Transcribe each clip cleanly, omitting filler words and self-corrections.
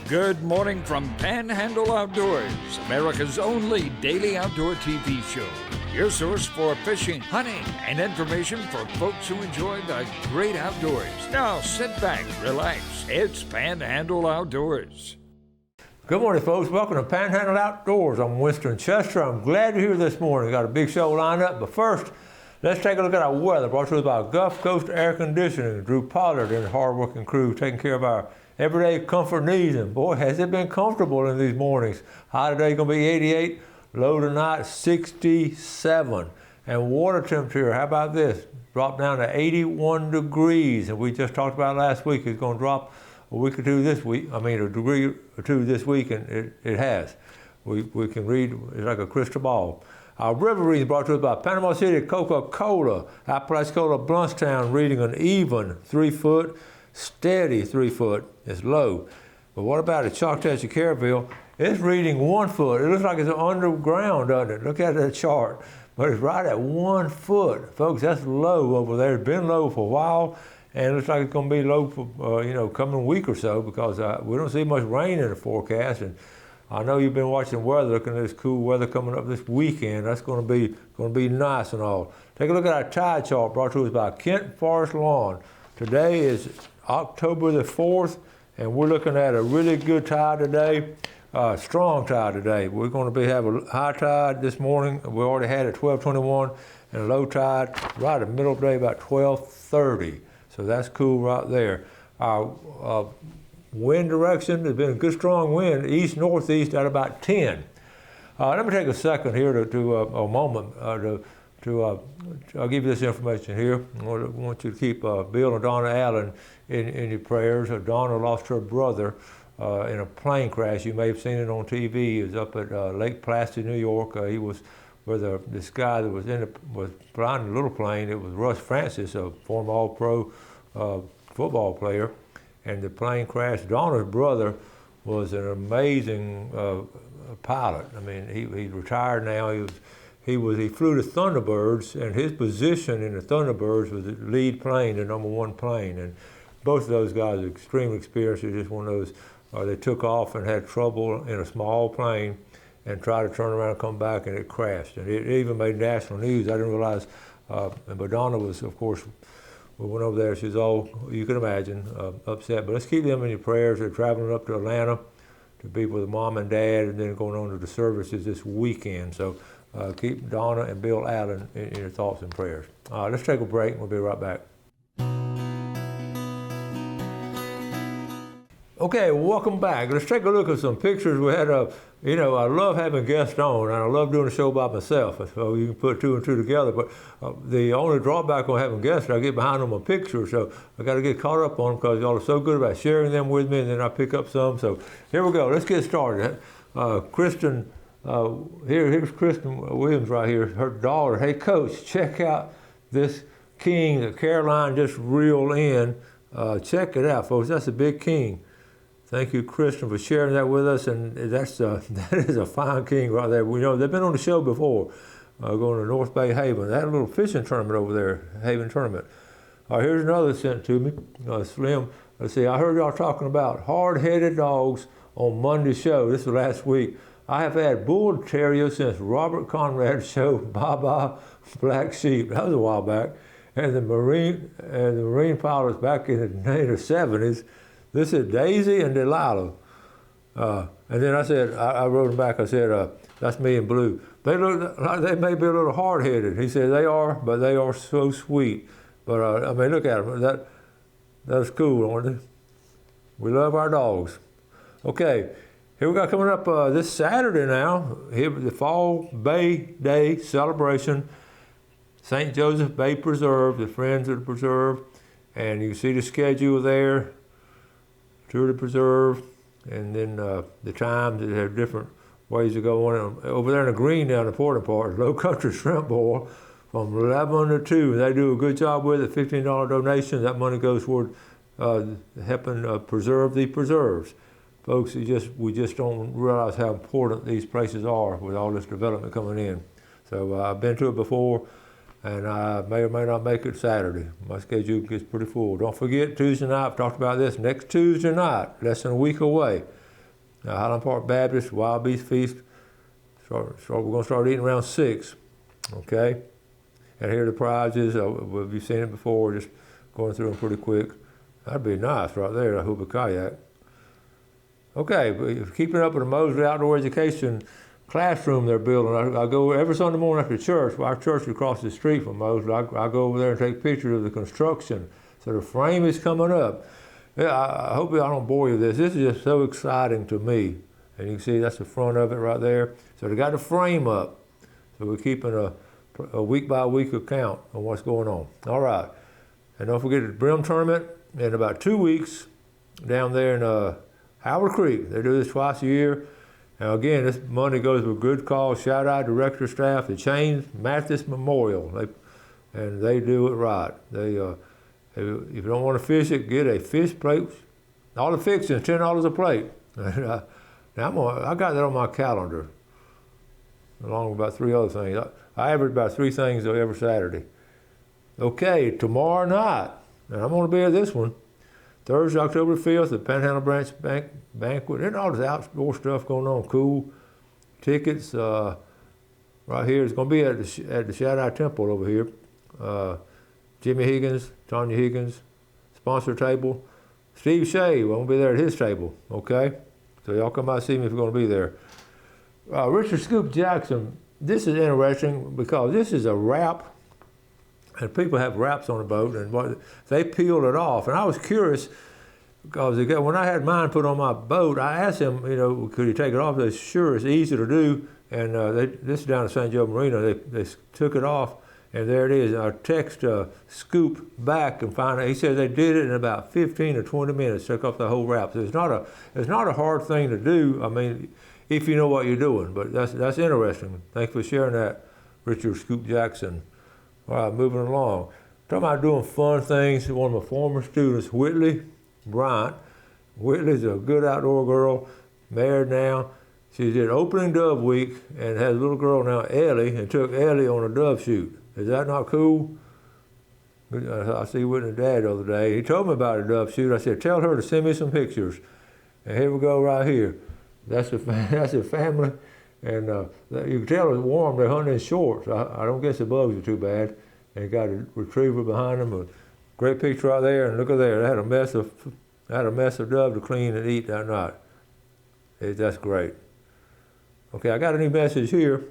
Good morning from Panhandle Outdoors, America's only daily outdoor TV show. Your source for fishing, hunting, and information for folks who enjoy the great outdoors. Now sit back, relax. It's Panhandle Outdoors. Good morning, folks. Welcome to Panhandle Outdoors. I'm Winston Chester. I'm glad you're here this morning. Got a big show lined up, but first, let's take a look at our weather. Brought to us by Gulf Coast Air Conditioning. Drew Pollard and his hard-working crew taking care of our everyday comfort needs. And boy, has it been comfortable in these mornings. High today going to be 88, low tonight 67. And water temperature, how about this? Dropped down to 81 degrees. And we just talked about last week, it's going to drop a week or two this week. I mean, a degree or two this week, and it has. We can read, it's like a crystal ball. Our river reading brought to us by Panama City Coca-Cola. Apalachicola Bluntstown reading an even 3 foot, steady 3 foot. It's low. But what about it? Choctaw Caryville? It's reading 1 foot. It looks like it's underground, doesn't it? Look at that chart. But it's right at 1 foot. Folks, that's low over there. It's been low for a while, and it looks like it's going to be low for, coming week or so, because we don't see much rain in the forecast. And I know you've been watching weather, looking at this cool weather coming up this weekend. That's going to be nice and all. Take a look at our tide chart brought to us by Kent Forest Lawn. Today is October the 4th, and we're looking at a really good tide today, strong tide today. We're going to have a high tide this morning. We already had it 12:21, and a low tide right in the middle of the day about 12:30. So that's cool right there. Our wind direction has been a good strong wind, east-northeast at about 10. Let me take a second here a moment I'll give you this information here. I want you to keep Bill and Donna Allen in your prayers. Donna lost her brother in a plane crash. You may have seen it on TV. He was up at Lake Placid, New York. He was where this guy that was flying a little plane. It was Russ Francis, a former All-Pro football player. And the plane crashed. Donna's brother was an amazing pilot. I mean, he's retired now. He flew the Thunderbirds, and his position in the Thunderbirds was the lead plane, the number one plane. And both of those guys are extremely experienced. They're just one of those, they took off and had trouble in a small plane and tried to turn around and come back, and it crashed. And it even made national news. I didn't realize, but Donna was, of course, we went over there. She was all, you can imagine, upset. But let's keep them in your prayers. They're traveling up to Atlanta to be with mom and dad, and then going on to the services this weekend. So keep Donna and Bill Allen in your thoughts and prayers. Let's take a break, and we'll be right back. Okay, welcome back. Let's take a look at some pictures. We had I love having guests on, and I love doing a show by myself, so you can put two and two together. But the only drawback on having guests, I get behind them on pictures, so I got to get caught up on them because y'all are so good about sharing them with me, and then I pick up some. So here we go. Let's get started. Kristen, here's Kristen Williams right here, her daughter. Hey, Coach, check out this king that Caroline just reeled in. Check it out, folks. That's a big king. Thank you, Kristen, for sharing that with us, and that is a fine king right there. We know they've been on the show before, going to North Bay Haven. They had a little fishing tournament over there, Haven tournament. Here's another sent to me, Slim. Let's see, I heard y'all talking about hard-headed dogs on Monday's show. This was last week. I have had bull terrier since Robert Conrad's show, Baba Black Sheep. That was a while back. And the Marine pilots back in the 70s. This is Daisy and Delilah. And then I said, I wrote him back, I said, that's me in blue. They look like they may be a little hard-headed. He said, they are, but they are so sweet. But I mean, look at them. That's cool, aren't they? We love our dogs. Okay, here we got coming up this Saturday now, here the Fall Bay Day celebration. St. Joseph Bay Preserve, the Friends of the Preserve. And you can see the schedule there. Tour the preserve, and then the times, they have different ways to go on. Over there in the green down the important part, Low Country Shrimp Boil from 11 to 2. They do a good job with it, $15 donation. That money goes toward helping preserve the preserves. Folks, we just don't realize how important these places are with all this development coming in. So I've been to it before, and I may or may not make it Saturday. My schedule gets pretty full. Don't forget Tuesday night, I've talked about this, next Tuesday night, less than a week away, Highland Park Baptist, Wild Beast Feast. We're going to start eating around 6, okay? And here are the prizes. You've seen it before, just going through them pretty quick. That'd be nice right there, a Hooba kayak. Okay, keeping up with the Mosley Outdoor Education classroom they're building. I go every Sunday morning after church. Our church is across the street from Mosley. I go over there and take pictures of the construction. So the frame is coming up. Yeah, I hope I don't bore you with this. This is just so exciting to me. And you can see that's the front of it right there. So they got the frame up. So we're keeping a week by week account on what's going on. All right. And don't forget the Brim Tournament in about 2 weeks down there in Howard Creek. They do this twice a year. Now again, this money goes to a good cause. Shout out to director staff, the Chains Mathis Memorial. They do it right. If you don't want to fish it, get a fish plate. All the fixings, $10 a plate. Now I got that on my calendar, along with about 3 other things. I average about 3 things every Saturday. Okay, tomorrow night, and I'm going to be at this one, Thursday, October 5th, the Panhandle Branch Banquet. There's all this outdoor stuff going on, cool. Tickets right here. It's going to be at the Shaddai Temple over here. Jimmy Higgins, Tanya Higgins, sponsor table. Steve Shea, we're going to be there at his table, okay? So y'all come out and see me if you're going to be there. Richard Scoop Jackson, this is interesting because this is a wrap, and people have wraps on the boat, and they peeled it off. And I was curious because when I had mine put on my boat, I asked him, could he take it off? They said, sure, it's easy to do. And this is down at St. Joe Marina. They took it off. And there it is. I text Scoop back and find out. He said they did it in about 15 or 20 minutes. Took off the whole wrap. So it's not a hard thing to do. I mean, if you know what you're doing. But that's interesting. Thanks for sharing that, Richard Scoop Jackson. All right, moving along. Talking about doing fun things. One of my former students, Whitley Bryant. Whitley's a good outdoor girl, married now. She did opening dove week and has a little girl now, Ellie, and took Ellie on a dove shoot. Is that not cool? I see Whitney's dad the other day. He told me about a dove shoot. I said, tell her to send me some pictures. And here we go right here. That's a family. And you can tell it's warm. They're hunting in shorts. I don't guess the bugs are too bad. And got a retriever behind them. A great picture right there. And look at there. They had a mess of dove to clean and eat that night. That's great. Okay, I got a new message here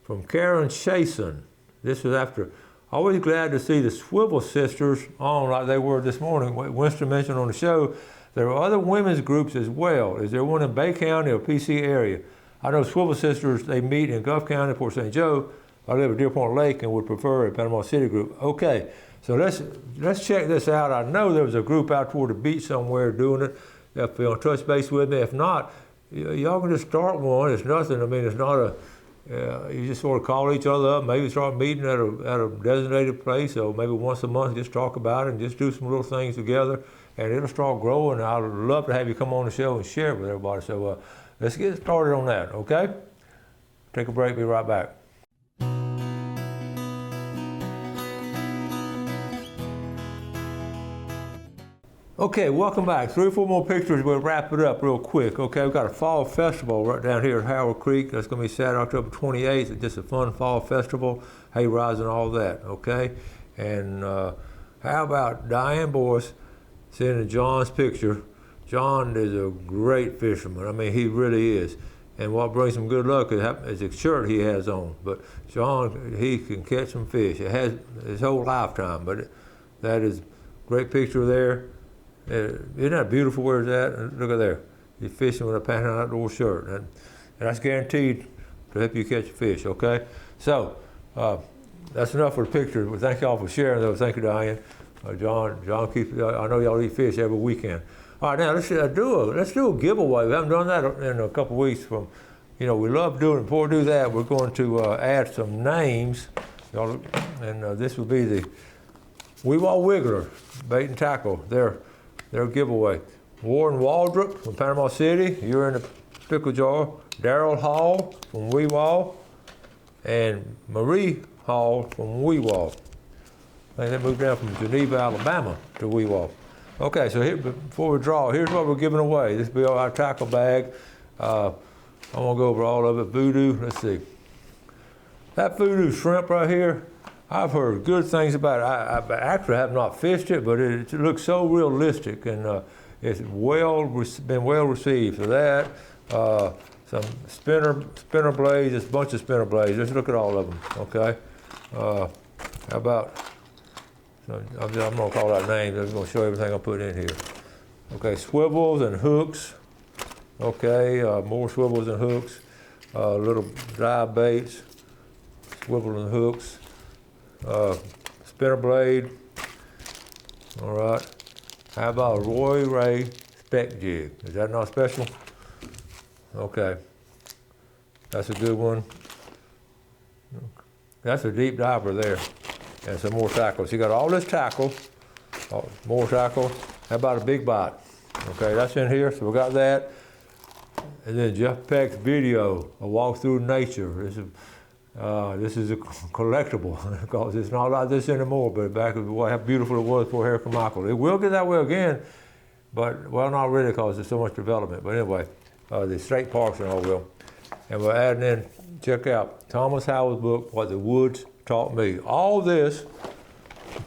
from Karen Chasen. This was after, always glad to see the Swivel Sisters on like they were this morning. Winston mentioned on the show, there are other women's groups as well. Is there one in Bay County or PC area? I know Swivel Sisters, they meet in Gulf County, Port St. Joe. I live at Deer Point Lake and would prefer a Panama City group. Okay, so let's check this out. I know there was a group out toward the beach somewhere doing it. If you want to touch base with me, if not, y'all can just start one. It's nothing. I mean, it's not a. You just sort of call each other up, maybe start meeting at a designated place, or maybe once a month just talk about it and just do some little things together, and it'll start growing. I'd love to have you come on the show and share it with everybody. So let's get started on that, okay? Take a break, be right back. Okay, welcome back. 3 or 4 more pictures, we'll wrap it up real quick. Okay, we've got a fall festival right down here at Howard Creek. That's going to be Saturday, October 28th. It's just a fun fall festival, hay rides and all that, okay? And how about Diane Boyce sending John's picture? John is a great fisherman. I mean, he really is. And what brings him good luck is the shirt he has on. But John, he can catch some fish. It has his whole lifetime, but that is a great picture there. Isn't that beautiful? Where's that? Look at there. He's fishing with a Panhandle Outdoor shirt. And that's guaranteed to help you catch a fish, okay? So, that's enough for the pictures. But thank y'all for sharing those. Thank you, Diane. John keeps, I know y'all eat fish every weekend. All right, now let's do a giveaway. We haven't done that in a couple of weeks. We love doing it. Before we do that, we're going to add some names. And this will be the Weewall Wiggler Bait and Tackle. Their giveaway. Warren Waldrop from Panama City, you're in the pickle jar. Daryl Hall from Weewall, and Marie Hall from Weewall. I think they moved down from Geneva, Alabama to Weewall. Okay, so here, before we draw, here's what we're giving away. This will be our tackle bag. I'm gonna go over all of it. Voodoo, let's see. That voodoo shrimp right here, I've heard good things about it. I actually have not fished it, but it looks so realistic, and it's been well received. So that, some spinner blades, just a bunch of spinner blades. Let's look at all of them, okay? How about, I'm gonna call out names. I'm gonna show you everything I put in here. Okay, swivels and hooks. Okay, more swivels and hooks. Little dry baits, swivel and hooks. Spinner blade. All right. How about a Roy Ray spec jig? Is that not special? Okay. That's a good one. That's a deep diver there. And some more tackles. You got all this tackle, more tackle. How about a big bite? Okay, that's in here, so we got that. And then Jeff Peck's video, A Walk Through Nature. This is a collectible, because it's not like this anymore, but back how beautiful it was before Hurricane Michael. It will get that way again, but, well, not really, because there's so much development. But anyway, the state parks and all will. And we're adding in, check out Thomas Howell's book, What the Woods Taught Me. All this,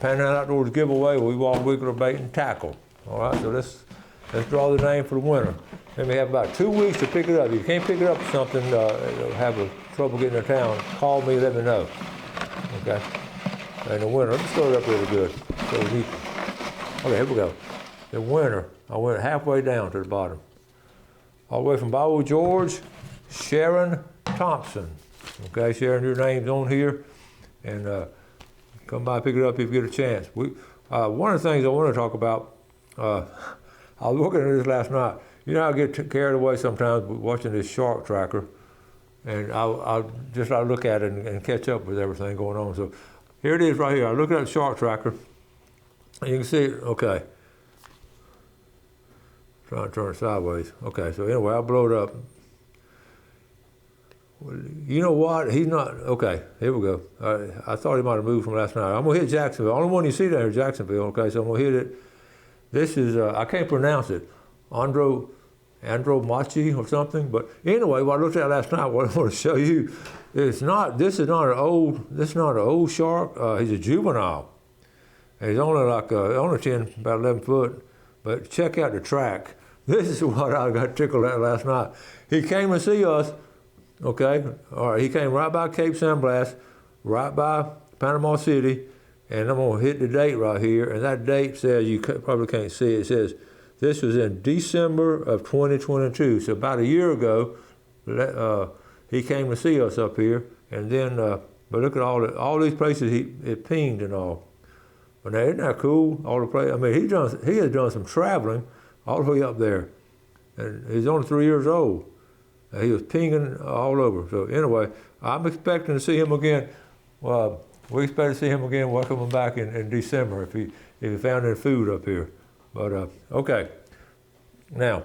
Panhandle Outdoors giveaway, we want wiggler bait and tackle. All right, so let's draw the name for the winner. Then we have about 2 weeks to pick it up. If you can't pick it up for something, have trouble getting to town, call me, let me know. Okay? And the winner, let's throw it up really good. So we need, okay, here we go. The winner, I went halfway down to the bottom. All the way from Bayou George, Sharon Thompson. Okay, Sharon, your name's on here. And come by and pick it up if you get a chance. One of the things I want to talk about, I was looking at this last night. You know, I get carried away sometimes watching this shark tracker, and I'll just look at it and catch up with everything going on. So here it is right here. I look at the shark tracker, and you can see it, okay. Trying to turn it sideways. Okay, so anyway, I'll blow it up. You know what? He's not, okay, here we go. I thought he might have moved from last night. I'm gonna hit Jacksonville. Only one you see there is Jacksonville, okay, so I'm gonna hit it. This is, I can't pronounce it. Andromachi or something, but anyway, what I looked at last night, what I want to show you, this is not an old shark, he's a juvenile. And he's only like, only 10, about 11 foot, but check out the track. This is what I got tickled at last night. He came to see us, okay, all right, he came right by Cape San Blas, right by Panama City, and I'm gonna hit the date right here, and that date says, you probably can't see it, it says, this was in December of 2022, so about a year ago, he came to see us up here, and then, but look at all these places it pinged and all. But now, isn't that cool? All the places, I mean, he has done some traveling all the way up there, and he's only 3 years old. He was pinging all over. So anyway, I'm expecting to see him again. We expect to see him again. Welcome him back in December if he found any food up here. But okay, now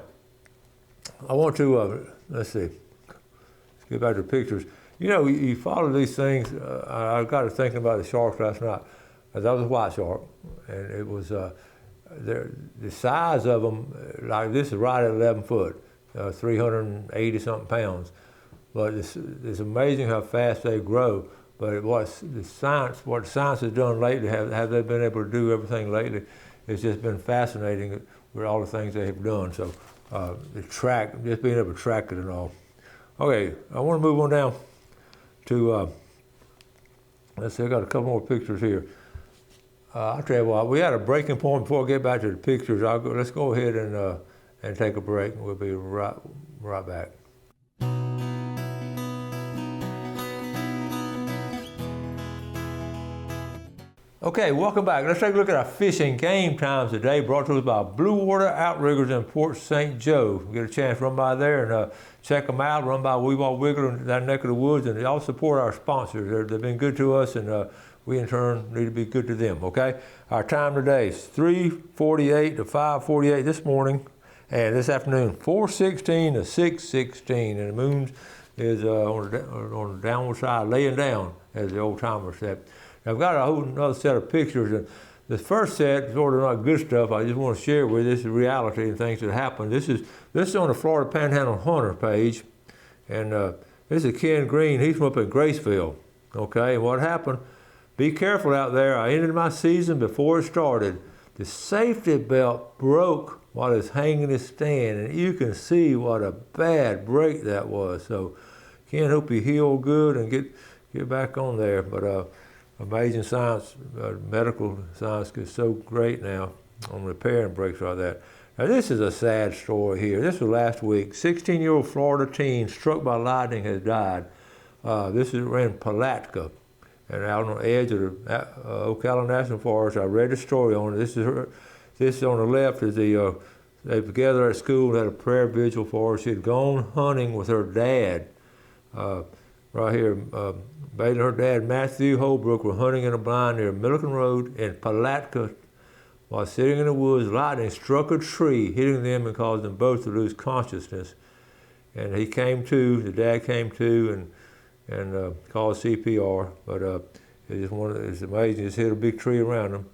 I want to let's see. Let's get back to the pictures. You know, you follow these things. I got to thinking about the sharks last night. That was a white shark, and it was the size of them. Like this is right at 11 foot, 380 something pounds. But it's amazing how fast they grow. But what science has done lately, have they been able to do everything lately? It's just been fascinating with all the things they have done. So just being able to track it and all. Okay, I want to move on down to, let's see, I got a couple more pictures here. I'll tell you what, we had a breaking point before I get back to the pictures. Let's go ahead and take a break, and we'll be right back. Okay, welcome back. Let's take a look at our fishing game times today, brought to us by Blue Water Outriggers in Port St. Joe. Get a chance to run by there and check them out, run by Weewaw Wiggler in that neck of the woods, and they all support our sponsors. They've been good to us, and we in turn need to be good to them, okay? Our time today is 3:48 to 5:48 this morning, and this afternoon, 4:16 to 6:16, and the moon is on the downward side, laying down, as the old timers said. I've got a whole another set of pictures, and This first set is sort of not good stuff. I just want to share with you. This is reality and things that happen. This is on the Florida Panhandle Hunter page, and this is Ken Green. He's from up in Graceville. Okay, and what happened? Be careful out there. I ended my season before it started. The safety belt broke while it's hanging his stand, and you can see what a bad break that was. So, Ken, hope you heal good and get back on there. But amazing science, medical science is so great now on repairing breaks like that. Now, this is a sad story here. This was last week. 16-year-old Florida teen struck by lightning has died. This is in Palatka, and out on the edge of the Ocala National Forest. I read the story on it. This on the left is they were together at school and had a prayer vigil for her. She had gone hunting with her dad. Right here, Bailey and her dad, Matthew Holbrook, were hunting in a blind near Milliken Road in Palatka. While sitting in the woods, lightning struck a tree, hitting them and caused them both to lose consciousness. And he came to, the dad came to, and called CPR. But it's amazing. Just hit a big tree around them.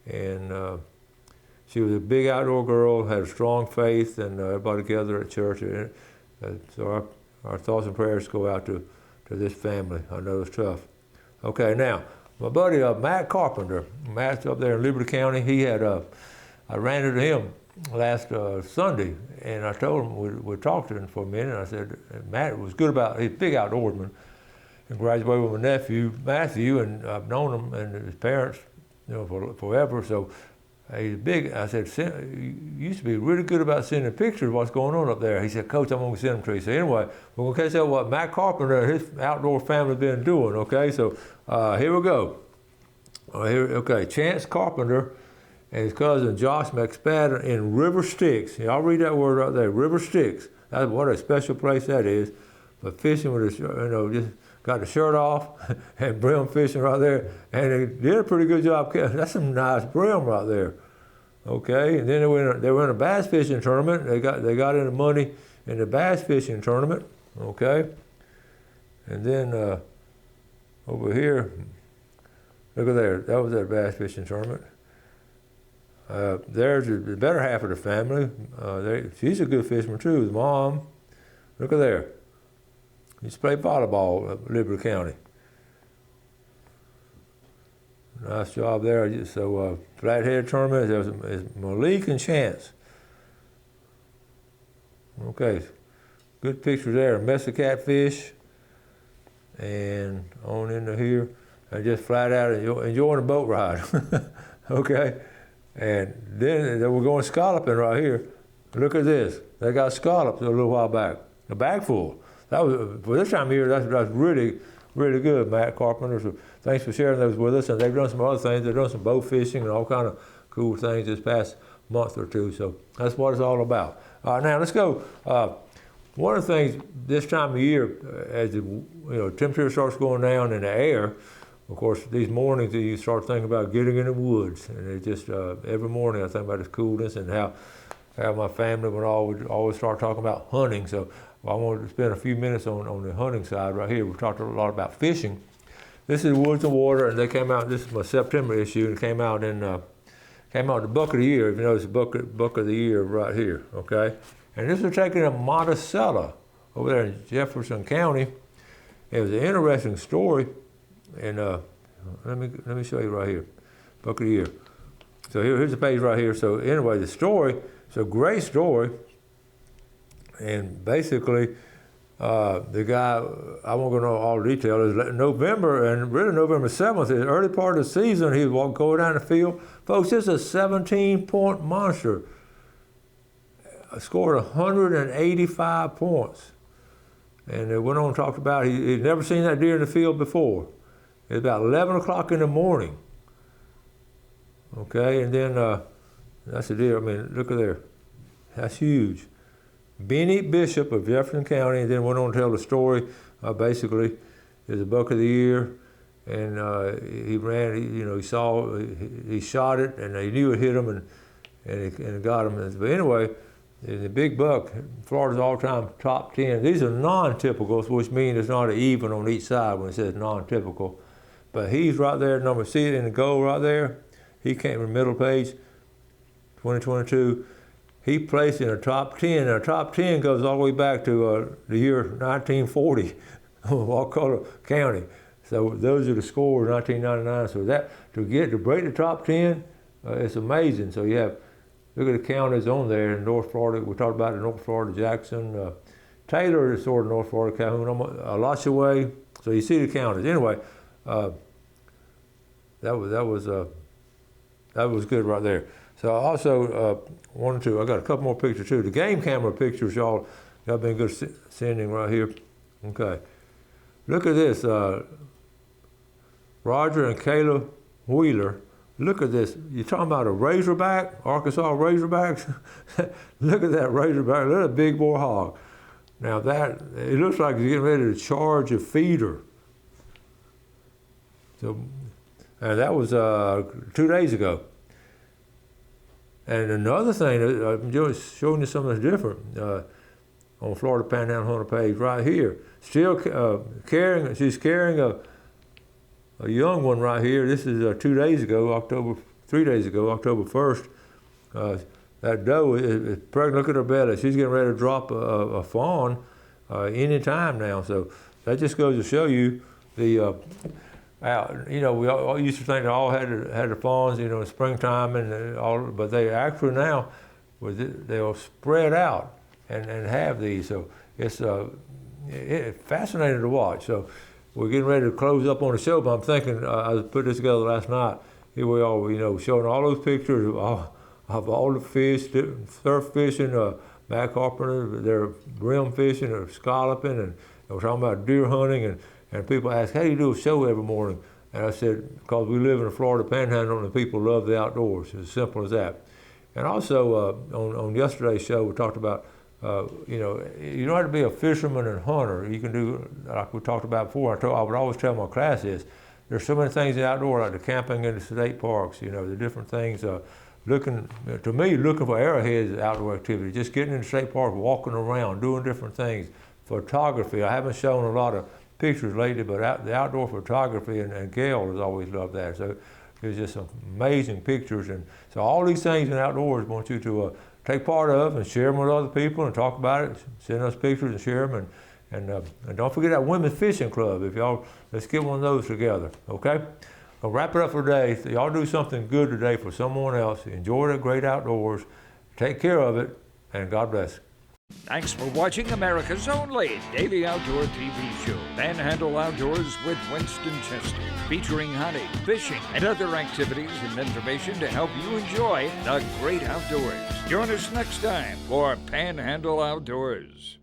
And she was a big outdoor girl, had a strong faith, and everybody together at church. So our thoughts and prayers go out to this family. I know it's tough. Okay, now, my buddy Matt Carpenter, Matt's up there in Liberty County. He had, I ran into him last Sunday, and I told him, we talked to him for a minute, and I said, Matt was good about, he's a big outdoorsman, and graduated with my nephew, Matthew, and I've known him and his parents, for forever, so he's big. I said, you used to be really good about sending pictures of what's going on up there. He said, Coach, I'm going to send them to you. So anyway, we're going to catch up what Matt Carpenter and his outdoor family have been doing, okay? So here we go. Okay, Chance Carpenter and his cousin Josh McSpadden in River Styx. Y'all read that word right there, River Styx. That's what a special place that is. But fishing with just got the shirt off and brim fishing right there, and they did a pretty good job. That's some nice brim right there. Okay, and then they were in a bass fishing tournament. They got into money in the bass fishing tournament. Okay, and then over here, look at there. That was that bass fishing tournament. There's the better half of the family. She's a good fisherman too. The mom, look at there. Used to play volleyball at Liberty County. Nice job there. So flathead tournament, there was Malik and Chance. Okay, good picture there. A mess of catfish, and on into here, and just flat out enjoying the boat ride. Okay, and then we're going scalloping right here. Look at this. They got scallops a little while back. A bag full. That was, for this time of year, that's really, really good, Matt Carpenter. So thanks for sharing those with us. And they've done some other things. They've done some bow fishing and all kind of cool things this past month or two. So that's what it's all about. All right, now let's go. One of the things this time of year, as the temperature starts going down in the air, of course, these mornings you start thinking about getting in the woods. And it just, every morning I think about its coolness and how my family would always start talking about hunting. So I wanted to spend a few minutes on the hunting side right here. We've talked a lot about fishing. This is Woods and Water, and they came out, this is my September issue, and it came out the Book of the Year. If you notice, the book of the Year right here, okay? And this was taken in Monticello over there in Jefferson County. It was an interesting story, and let me show you right here, Book of the Year. So here's the page right here. So anyway, the story, it's a great story. And basically, the guy, I won't go into all the details, November 7th, the early part of the season, he was going down the field. Folks, this is a 17-point monster. Scored 185 points. And it went on and talked about, he'd never seen that deer in the field before. It was about 11 o'clock in the morning. Okay, and then, that's a deer, I mean, look at there. That's huge. Benny Bishop of Jefferson County, and then went on to tell the story. Basically, is a Buck of the Year, and he ran. He shot it, and he knew it hit him, and it got him. But anyway, the big buck, Florida's all-time top 10. These are non-typicals, which means it's not an even on each side when it says non-typical. But he's right there, see it in the goal right there. he came in middle page, 2022. He placed in a top 10. Now, top 10 goes all the way back to the year 1940, Wakulla County. So those are the scores, 1999. So that to break the top 10, it's amazing. So you have, look at the counties on there in North Florida. We talked about the North Florida, Jackson, Taylor is sort of North Florida, Calhoun, Alachua. So you see the counties. Anyway, that was good right there. So I also I got a couple more pictures too. The game camera pictures, y'all been good sending right here. Okay. Look at this. Roger and Kayla Wheeler. Look at this. You're talking about a Razorback, Arkansas Razorbacks? Look at that Razorback. Look at that big boy hog. Now it looks like he's getting ready to charge a feeder. So, and that was 2 days ago. And another thing, I'm just showing you something different on Florida Panhandle Hunter page right here. Still she's carrying a young one right here. This is 2 days ago, 3 days ago, October 1st. That doe is pregnant. Look at her belly. She's getting ready to drop a fawn any time now. So that just goes to show you the, we all used to think they all had the fawns, in springtime and all, but they actually now, they'll spread out and have these. So it's fascinating to watch. So we're getting ready to close up on the show, but I'm thinking, I put this together last night. Here we are, showing all those pictures of all the fish, surf fishing, back carpenter, they're brim fishing, or scalloping, and we're talking about deer hunting, and people ask, how do you do a show every morning? And I said, because we live in the Florida Panhandle and people love the outdoors. It's as simple as that. And also, on yesterday's show, we talked about, you don't have to be a fisherman and hunter. You can do, like we talked about before, I would always tell my classes, there's so many things in the outdoor, like the camping in the state parks, the different things. Looking for arrowheads is outdoor activity, just getting in the state park, walking around, doing different things. Photography, I haven't shown a lot of pictures lately, but the outdoor photography, and Gail has always loved that. So there's just some amazing pictures. And so all these things in outdoors I want you to take part of and share them with other people and talk about it, send us pictures and share them. And don't forget that Women's Fishing Club. Let's get one of those together, okay? I'll wrap it up for today. So y'all do something good today for someone else. Enjoy the great outdoors. Take care of it, and God bless. Thanks for watching America's only daily outdoor TV show, Panhandle Outdoors with Winston Chester, featuring hunting, fishing, and other activities and information to help you enjoy the great outdoors. Join us next time for Panhandle Outdoors.